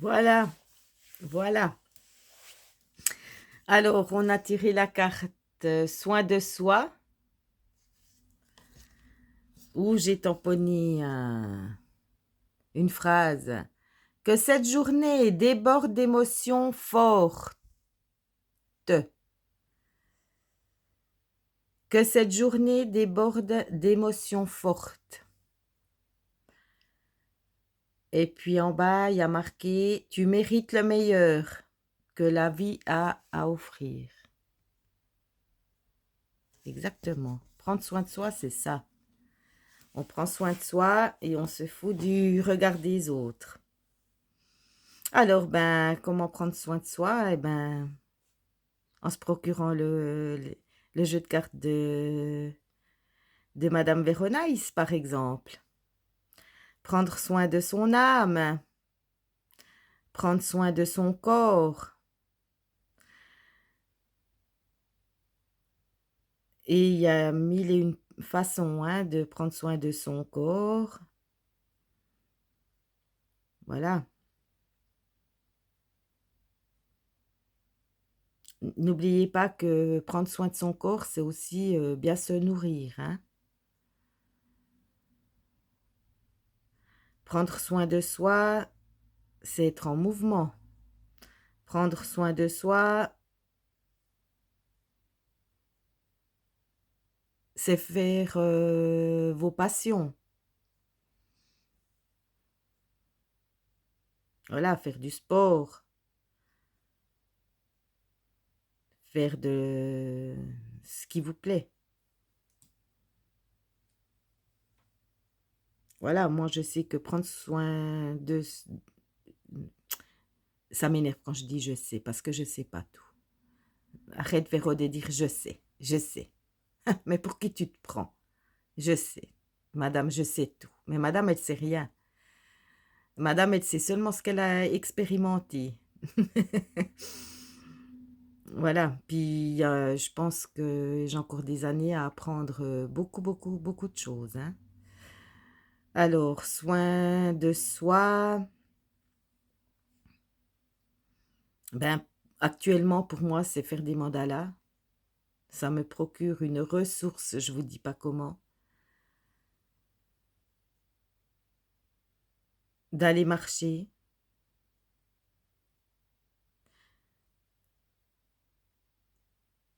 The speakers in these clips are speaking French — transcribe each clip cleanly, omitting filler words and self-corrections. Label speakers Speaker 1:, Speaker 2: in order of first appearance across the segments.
Speaker 1: Voilà, voilà. Alors, on a tiré la carte soin de soi, où j'ai tamponné une phrase. Que cette journée déborde d'émotions fortes. Que cette journée déborde d'émotions fortes. Et puis en bas, il y a marqué: tu mérites le meilleur que la vie a à offrir. Exactement. Prendre soin de soi, c'est ça. On prend soin de soi et on se fout du regard des autres. Alors, ben, comment prendre soin de soi? Eh ben, en se procurant le jeu de cartes de Madame Véronaïs, par exemple. Prendre soin de son âme, prendre soin de son corps. Et il y a mille et une façons de prendre soin de son corps. Voilà. N'oubliez pas que prendre soin de son corps, c'est aussi bien se nourrir, hein. Prendre soin de soi, c'est être en mouvement. Prendre soin de soi, c'est faire vos passions. Voilà, faire du sport, faire de ce qui vous plaît. Voilà, moi je sais que prendre soin de... Ça m'énerve quand je dis je sais, parce que je sais pas tout. Arrête Véro de dire je sais, je sais. Mais pour qui tu te prends? Je sais. Madame, je sais tout. Mais madame, elle sait rien. Madame, elle sait seulement ce qu'elle a expérimenté. Voilà. Puis, je pense que j'ai encore des années à apprendre beaucoup, beaucoup, beaucoup de choses, hein. Alors, soin de soi. Ben, actuellement, pour moi, c'est faire des mandalas. Ça me procure une ressource, je vous dis pas comment. D'aller marcher.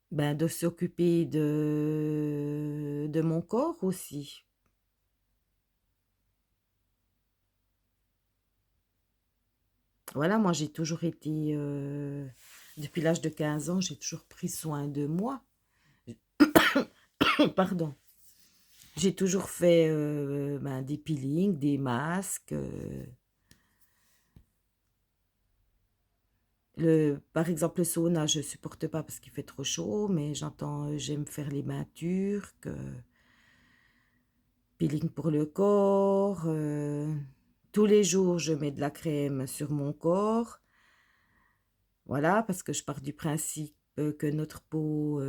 Speaker 1: Ben, de s'occuper de mon corps aussi. Voilà, moi j'ai toujours été, depuis l'âge de 15 ans, j'ai toujours pris soin de moi. Pardon. J'ai toujours fait ben, des peelings, des masques. Par exemple, le sauna, je supporte pas parce qu'il fait trop chaud, mais j'aime faire les bains turcs, peeling pour le corps. Tous les jours, je mets de la crème sur mon corps. Voilà, parce que je pars du principe que notre peau,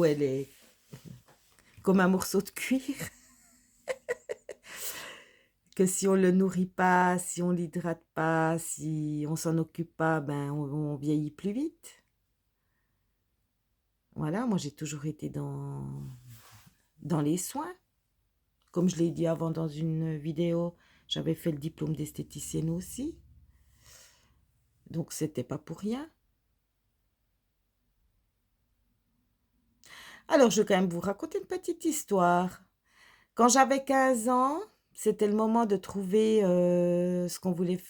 Speaker 1: elle est comme un morceau de cuir, que si on le nourrit pas, si on l'hydrate pas, si on s'en occupe pas, ben on vieillit plus vite. Voilà, moi j'ai toujours été dans les soins. Comme je l'ai dit avant dans une vidéo, j'avais fait le diplôme d'esthéticienne aussi. Donc c'était pas pour rien. Alors je vais quand même vous raconter une petite histoire. Quand j'avais 15 ans, c'était le moment de trouver ce qu'on voulait.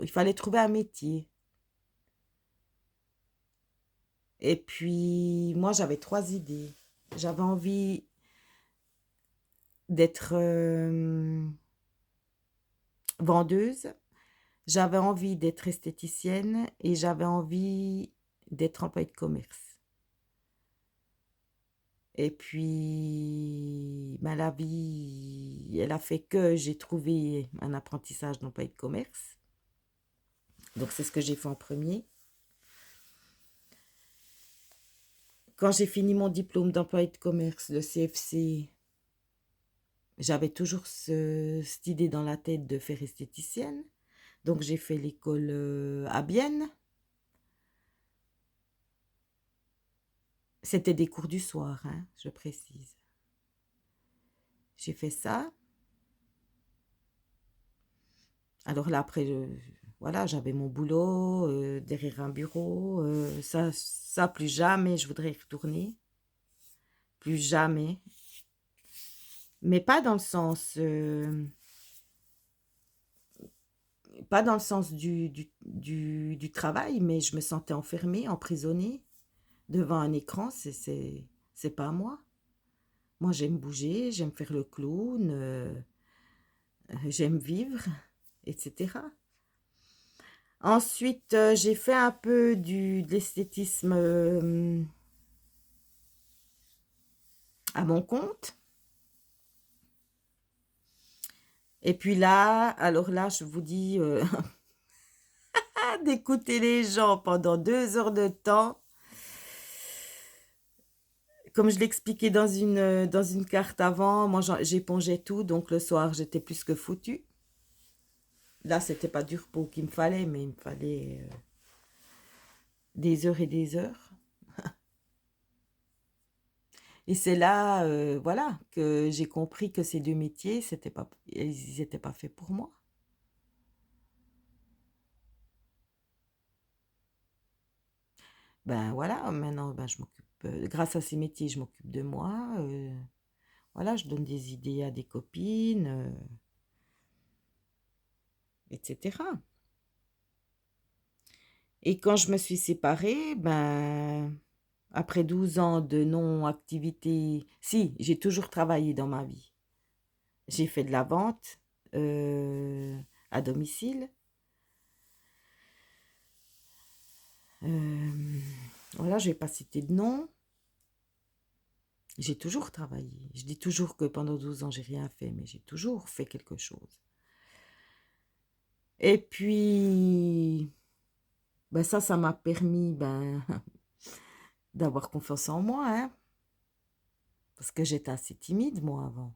Speaker 1: Il fallait trouver un métier. Et puis, moi, j'avais trois idées. J'avais envie d'être vendeuse, j'avais envie d'être esthéticienne et j'avais envie d'être employée de commerce. Et puis, ben, la vie, elle a fait que j'ai trouvé un apprentissage d'employée de commerce. Donc, c'est ce que j'ai fait en premier. Quand j'ai fini mon diplôme d'employé de commerce, le CFC, J'avais toujours cette idée dans la tête de faire esthéticienne. Donc, j'ai fait l'école à Bienne. C'était des cours du soir, hein, je précise. J'ai fait ça. Alors là, après, voilà, j'avais mon boulot derrière un bureau. Ça, plus jamais je voudrais y retourner. Plus jamais. Mais pas dans le sens, pas dans le sens du travail, mais je me sentais enfermée, emprisonnée devant un écran. C'est pas moi. Moi, j'aime bouger, j'aime faire le clown, j'aime vivre, etc. Ensuite, j'ai fait un peu de l'esthétisme à mon compte. Et puis là, alors là, je vous dis, d'écouter les gens pendant 2 heures de temps, comme je l'expliquais dans une carte avant, moi j'épongeais tout, donc le soir j'étais plus que foutue. Là, c'était pas du repos qu'il me fallait, mais il me fallait des heures et des heures. Et c'est là, voilà, que j'ai compris que ces deux métiers, ils n'étaient pas faits pour moi. Ben voilà, maintenant, ben, je m'occupe, grâce à ces métiers, je m'occupe de moi. Voilà, je donne des idées à des copines, etc. Et quand je me suis séparée, ben, après 12 ans de non-activité, si, j'ai toujours travaillé dans ma vie. J'ai fait de la vente à domicile. Euh, voilà, je vais pas citer de nom. J'ai toujours travaillé. Je dis toujours que pendant 12 ans, j'ai rien fait, mais j'ai toujours fait quelque chose. Et puis, ben ça m'a permis ben, d'avoir confiance en moi, hein, parce que j'étais assez timide, moi, avant.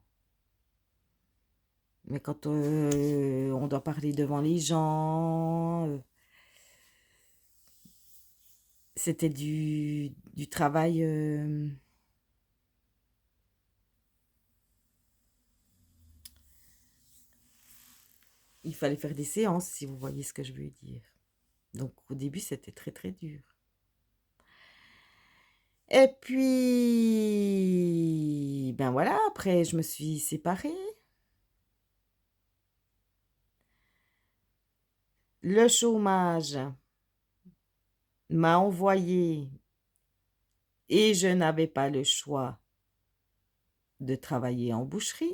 Speaker 1: Mais quand on doit parler devant les gens, c'était du travail. Il fallait faire des séances, si vous voyez ce que je veux dire. Donc au début, c'était très très dur. Et puis, ben voilà, après, je me suis séparée. Le chômage m'a envoyé et je n'avais pas le choix de travailler en boucherie.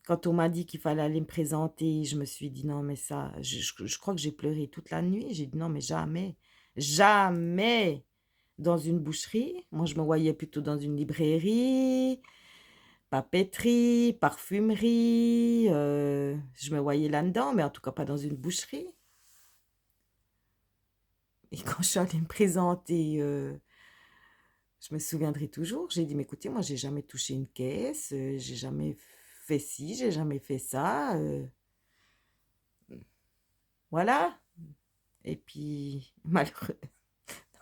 Speaker 1: Quand on m'a dit qu'il fallait aller me présenter, je me suis dit non, mais ça, je crois que j'ai pleuré toute la nuit. J'ai dit non, mais jamais, jamais dans une boucherie. Moi, je me voyais plutôt dans une librairie, papeterie, parfumerie. Je me voyais là-dedans, mais en tout cas pas dans une boucherie. Et quand je suis allée me présenter, je me souviendrai toujours, j'ai dit, mais écoutez, moi, j'ai jamais touché une caisse, j'ai jamais fait ci, j'ai jamais fait ça. Voilà. Et puis, malheureux,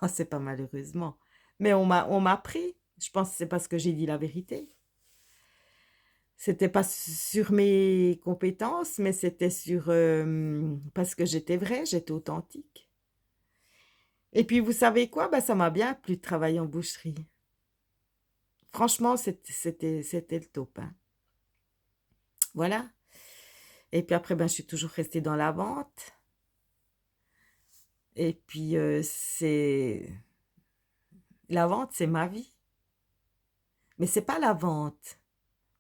Speaker 1: non, c'est pas malheureusement, mais on m'a pris. Je pense que c'est parce que j'ai dit la vérité. C'était pas sur mes compétences, mais c'était sur parce que j'étais vraie, j'étais authentique. Et puis, vous savez quoi? Ben, ça m'a bien plu de travailler en boucherie. Franchement, c'était le top, hein. Voilà. Et puis après, ben, je suis toujours restée dans la vente. Et puis, la vente, c'est ma vie. Mais c'est pas la vente.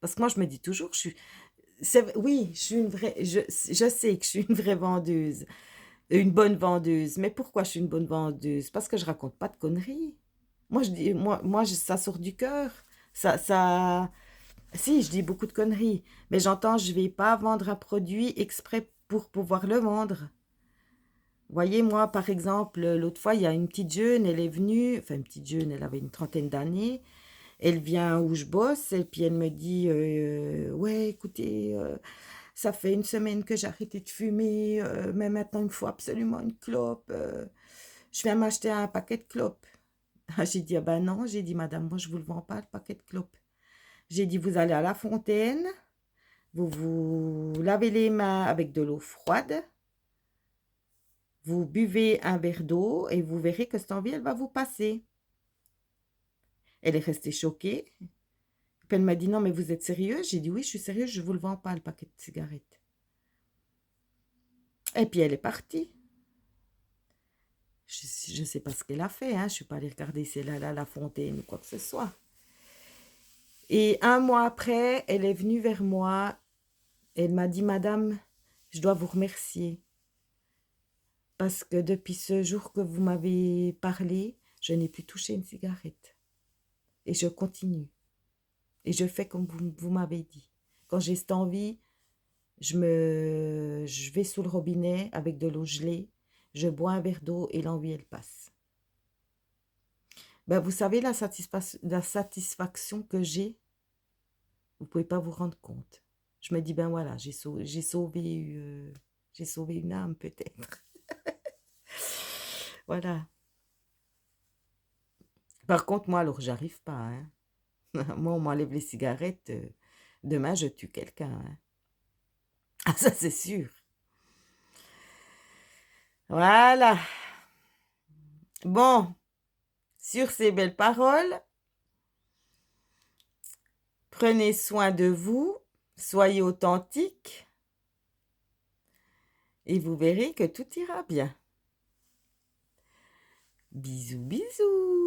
Speaker 1: Parce que moi, je me dis toujours, oui, je suis une vraie, je sais que je suis une vraie vendeuse, une bonne vendeuse. Mais pourquoi je suis une bonne vendeuse? Parce que je raconte pas de conneries. Moi, je dis, ça sort du cœur. Si, je dis beaucoup de conneries. Mais j'entends, je vais pas vendre un produit exprès pour pouvoir le vendre. Voyez, moi, par exemple, l'autre fois, il y a une petite jeune, elle est venue, enfin une petite jeune, elle avait une trentaine d'années, Elle vient où je bosse et puis elle me dit ouais, écoutez, ça fait une semaine que j'ai arrêté de fumer, mais maintenant il me faut absolument une clope. Je viens m'acheter un paquet de clopes. J'ai dit, ah ben non, j'ai dit, madame, moi je vous le vends pas, le paquet de clopes. J'ai dit, vous allez à la fontaine, vous vous lavez les mains avec de l'eau froide, vous buvez un verre d'eau et vous verrez que cette envie, elle va vous passer. Elle est restée choquée. Puis elle m'a dit, non, mais vous êtes sérieux? J'ai dit, oui, je suis sérieuse, je vous le vends pas, le paquet de cigarettes. Et puis elle est partie. Je ne sais pas ce qu'elle a fait, hein. Je ne suis pas allée regarder si elle allait à la fontaine ou quoi que ce soit. Et un mois après, elle est venue vers moi. Elle m'a dit, madame, je dois vous remercier. Parce que depuis ce jour que vous m'avez parlé, je n'ai plus touché une cigarette. Et je continue. Et je fais comme vous m'avez dit. Quand j'ai cette envie, je vais sous le robinet avec de l'eau gelée, je bois un verre d'eau et l'envie, elle passe. Ben, vous savez la satisfaction que j'ai, vous ne pouvez pas vous rendre compte. Je me dis, ben voilà, j'ai sauvé une âme peut-être. Voilà. Par contre, moi, alors, j'arrive pas. Hein. Moi, on m'enlève les cigarettes. Demain, je tue quelqu'un. Hein. Ah, ça, c'est sûr. Voilà. Bon, sur ces belles paroles, prenez soin de vous, soyez authentique et vous verrez que tout ira bien. Bisous, bisous.